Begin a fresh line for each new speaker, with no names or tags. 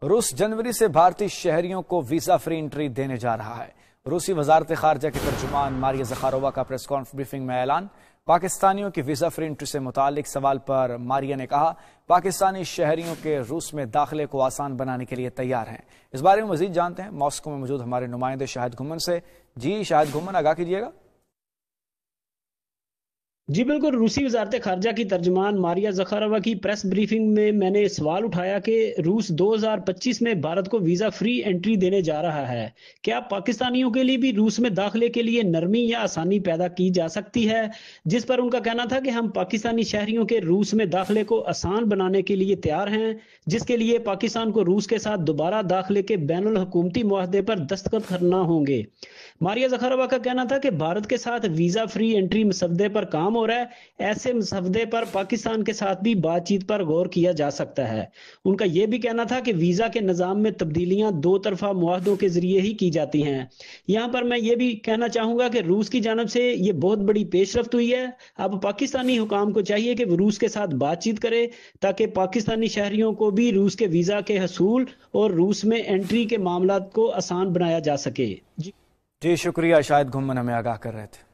روس جنوری سے بھارتی شہریوں کو ویزا فری انٹری دینے جا رہا ہے۔ روسی وزارت خارجہ کے ترجمان ماریا زخارووا کا پریس بریفنگ میں اعلان۔ پاکستانیوں کی ویزا فری انٹری سے متعلق سوال پر ماریا نے کہا، پاکستانی شہریوں کے روس میں داخلے کو آسان بنانے کے لیے تیار ہیں۔ اس بارے میں مزید جانتے ہیں ماسکو میں موجود ہمارے نمائندے شاہد گھمن سے۔ جی شاہد گھمن، آگاہ کیجیے گا۔
جی بالکل، روسی وزارت خارجہ کی ترجمان ماریا زخارووا کی پریس بریفنگ میں نے سوال اٹھایا کہ روس 2025 میں بھارت کو ویزا فری انٹری دینے جا رہا ہے۔ کیا پاکستانیوں کے لیے بھی روس میں داخلے کے لیے نرمی یا آسانی پیدا کی جا سکتی ہے؟ جس پر ان کا کہنا تھا کہ ہم پاکستانی شہریوں کے روس میں داخلے کو آسان بنانے کے لیے تیار ہیں، جس کے لیے پاکستان کو روس کے ساتھ دوبارہ داخلے کے بین الحکومتی معاہدے پر دستخط کرنا ہوں گے۔ ماریا زخارووا کا کہنا تھا کہ بھارت کے ساتھ ویزا فری انٹری مسودے پر کام ہو رہا ہے۔ ایسے مسودے پر پاکستان کے ساتھ بھی بات چیت پر غور کیا جا سکتا ہے۔ ان کا یہ بھی کہنا تھا کہ ویزا کے نظام میں تبدیلیاں دو طرفہ معاہدوں کے ذریعے ہی کی جاتی ہیں۔ یہاں پر میں یہ بھی کہنا چاہوں گا کہ روس کی جانب سے یہ بہت بڑی پیش رفت ہوئی ہے۔ اب پاکستانی حکام کو چاہیے کہ وہ روس کے ساتھ بات چیت کرے تاکہ پاکستانی شہریوں کو بھی روس کے ویزا کے حصول اور روس میں انٹری کے معاملات کو آسان بنایا جا سکے۔
جی شکریہ، شاہد گھمن ہمیں آگاہ کر رہے تھے۔